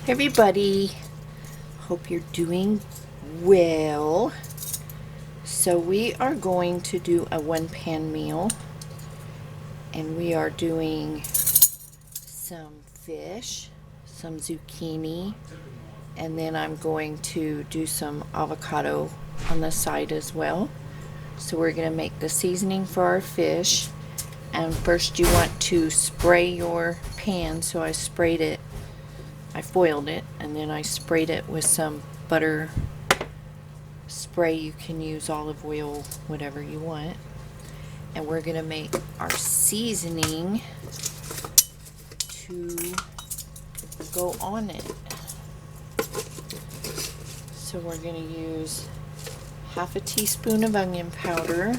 Everybody, hope you're doing well. So we are going to do a one-pan meal, and we are doing some fish, some zucchini, and then I'm going to do some avocado on the side as well. So we're going to make the seasoning for our fish, and first you want to spray your pan. So I foiled it, and then I sprayed it with some butter spray. You can use olive oil, whatever you want. And we're going to make our seasoning to go on it. So we're going to use half a teaspoon of onion powder.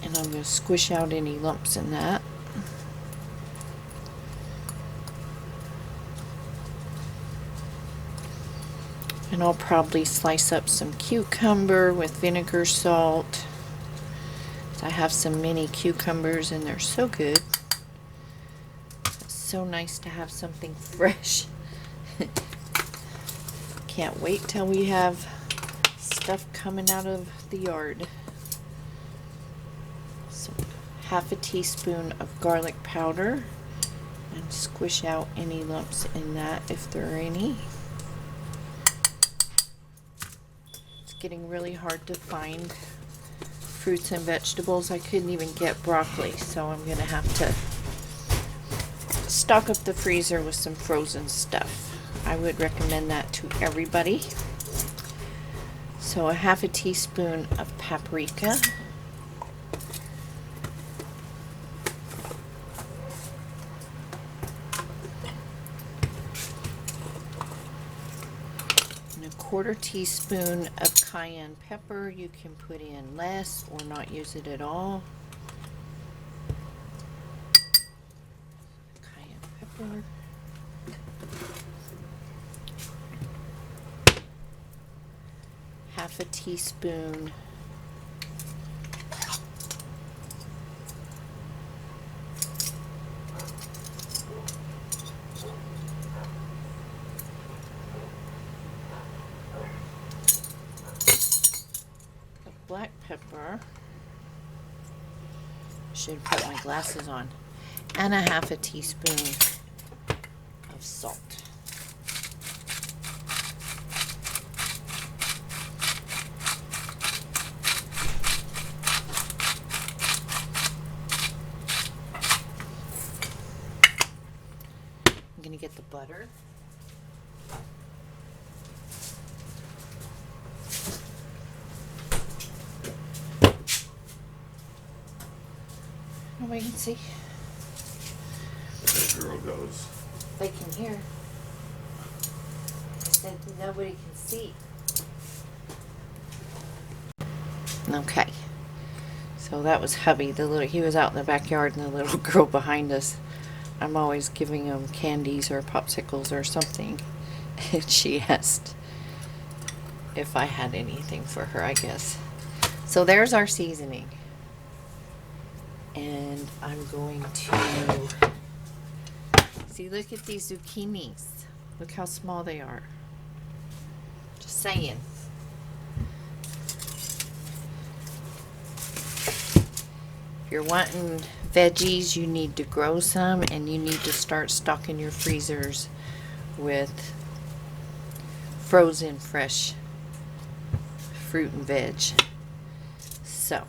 And I'm going to squish out any lumps in that. And I'll probably slice up some cucumber with vinegar, salt. I have some mini cucumbers and they're so good. It's so nice to have something fresh. Can't wait till we have stuff coming out of the yard. So half a teaspoon of garlic powder, and squish out any lumps in that if there are any. Getting really hard to find fruits and vegetables. I couldn't even get broccoli, so I'm gonna have to stock up the freezer with some frozen stuff. I would recommend that to everybody. So a half a teaspoon of paprika, quarter teaspoon of cayenne pepper. You can put in less or not use it at all. Cayenne pepper. Half a teaspoon black pepper. Should put my glasses on. And a half a teaspoon of salt. I'm going to get the butter. Nobody can see. The girl goes. They can hear. I said nobody can see. Okay. So that was hubby. He was out in the backyard, and the little girl behind us. I'm always giving him candies or popsicles or something. And she asked if I had anything for her, I guess. So there's our seasoning. And I'm going to see, look at these zucchinis. Look how small they are. Just saying. If you're wanting veggies, you need to grow some, and you need to start stocking your freezers with frozen fresh fruit and veg. So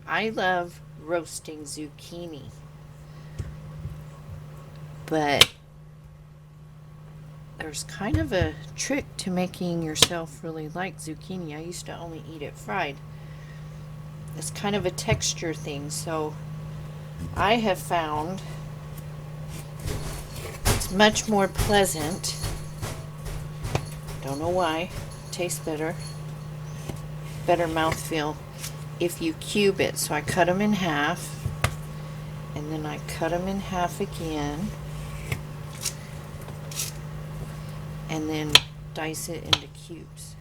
I love roasting zucchini, but there's kind of a trick to making yourself really like zucchini. I used to only eat it fried. It's kind of a texture thing, so I have found it's much more pleasant. Don't know why. Tastes better. Better mouthfeel if you cube it. So I cut them in half, and then I cut them in half again, and then dice it into cubes.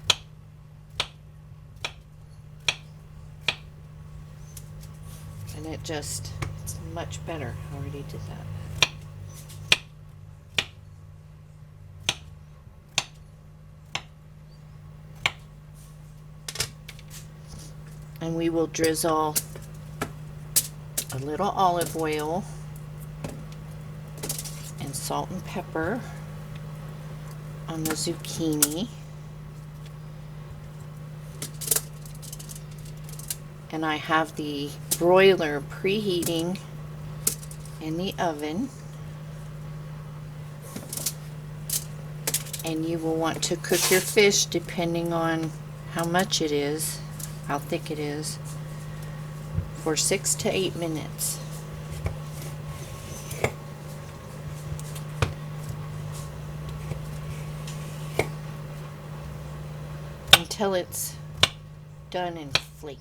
And it's much better. I already did that. And we will drizzle a little olive oil and salt and pepper on the zucchini. And I have the broiler preheating in the oven. And you will want to cook your fish depending on how much it is, how thick it is, for 6 to 8 minutes. Until it's done and flaky.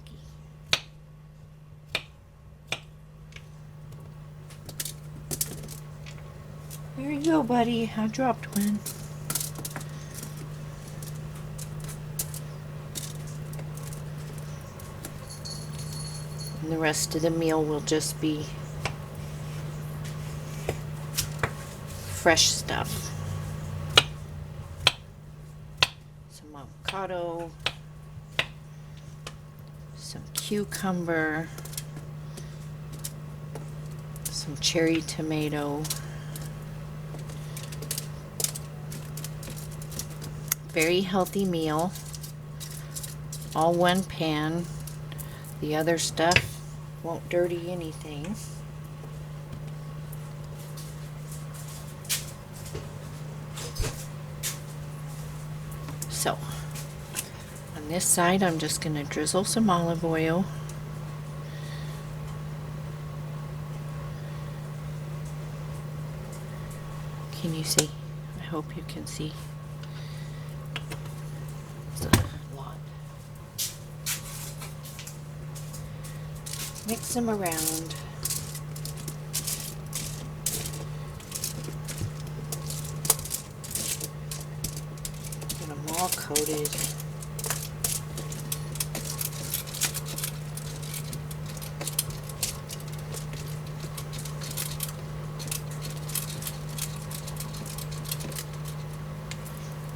There you go, buddy. I dropped one. And the rest of the meal will just be fresh stuff. Some avocado, some cucumber, some cherry tomato. Very healthy meal. All one pan. The other stuff won't dirty anything. So, on this side, I'm just going to drizzle some olive oil. Can you see? I hope you can see. It's a lot. Mix them around. Get them all coated.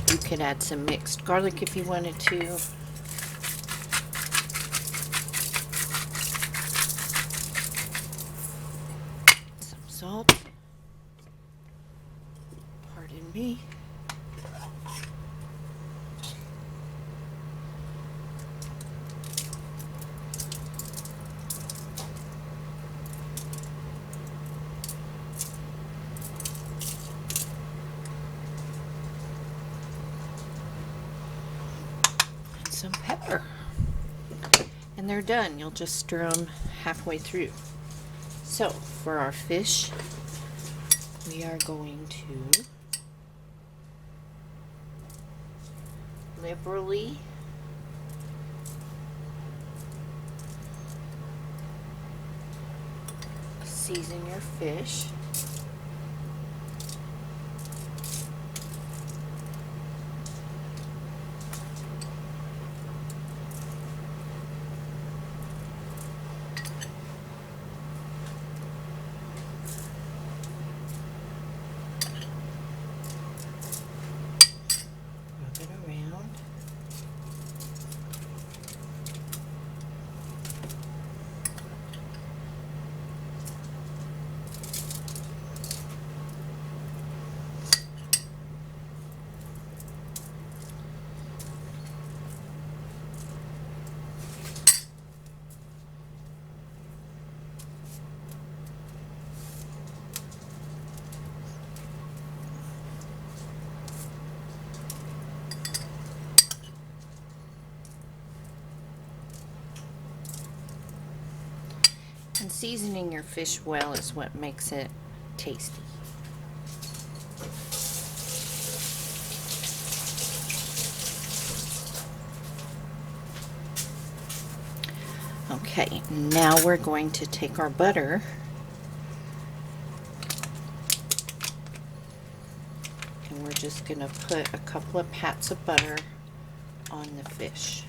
You could add some mixed garlic if you wanted to. Salt. Pardon me. And some pepper. And they're done. You'll just stir them halfway through. So, for our fish, we are going to liberally season your fish. And seasoning your fish well is what makes it tasty. Okay, now we're going to take our butter and we're just going to put a couple of pats of butter on the fish.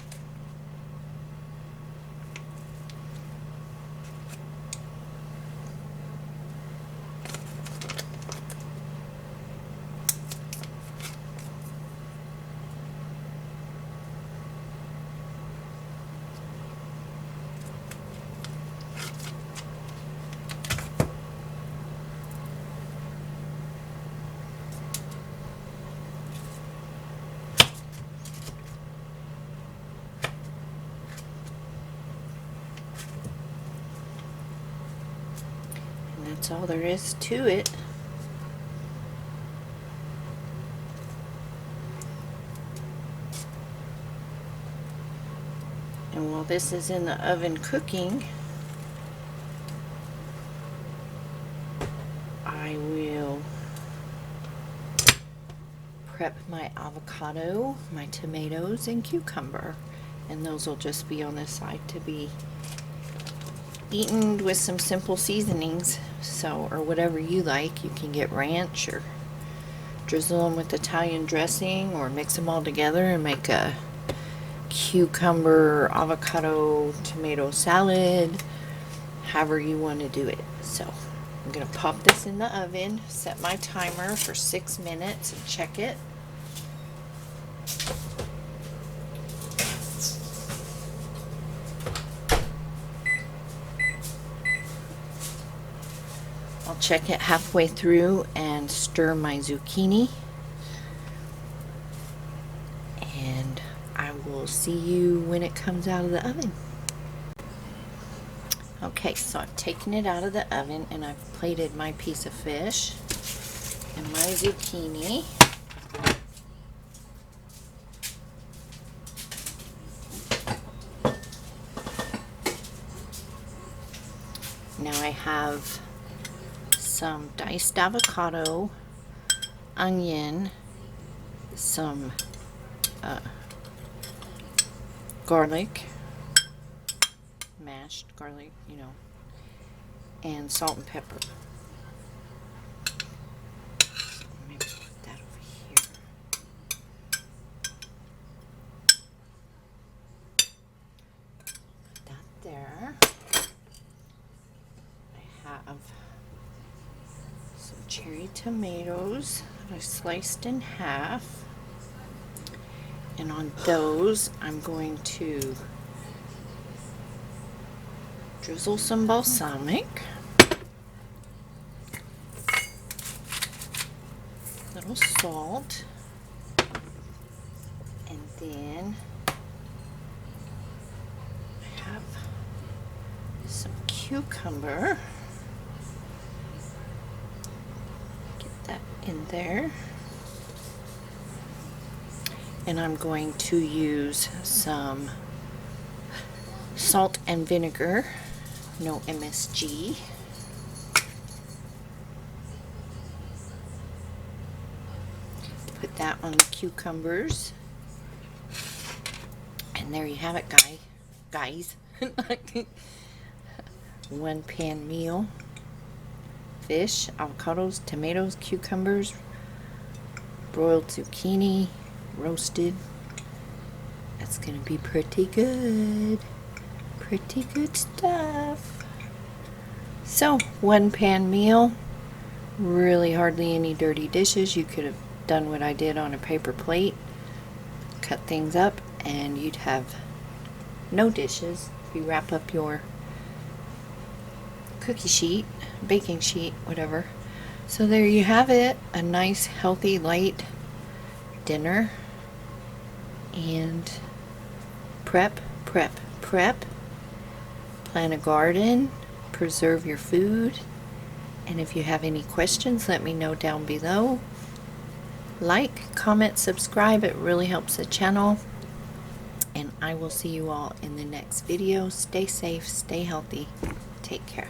That's all there is to it. And while this is in the oven cooking, I will prep my avocado, my tomatoes, and cucumber. And those will just be on the side to be eaten with some simple seasonings. So, or whatever you like. You can get ranch or drizzle them with Italian dressing, or mix them all together and make a cucumber, avocado, tomato salad, however you want to do it. So I'm going to pop this in the oven, set my timer for 6 minutes and check it. I'll check it halfway through and stir my zucchini. And I will see you when it comes out of the oven. Okay, so I've taken it out of the oven and I've plated my piece of fish and my zucchini. Now I have some diced avocado, onion, some garlic, mashed garlic, you know, and salt and pepper. So let me put that over here. Put that there. I have some cherry tomatoes that I sliced in half. And on those, I'm going to drizzle some balsamic, a little salt, and then I have some cucumber. Get that in there. And I'm going to use some salt and vinegar, no MSG. Put that on the cucumbers. And there you have it, guys. One pan meal. Fish, avocados, tomatoes, cucumbers, broiled zucchini, roasted. That's gonna be pretty good. Pretty good stuff. So, one pan meal, really hardly any dirty dishes. You could have done what I did on a paper plate, cut things up, and you'd have no dishes. If you wrap up your cookie sheet, baking sheet, whatever. So there you have it, a nice, healthy, light dinner. And prep. Plant a garden, preserve your food, and if you have any questions, let me know down below. Like, comment, subscribe, it really helps the channel, and I will see you all in the next video. Stay safe, stay healthy, take care.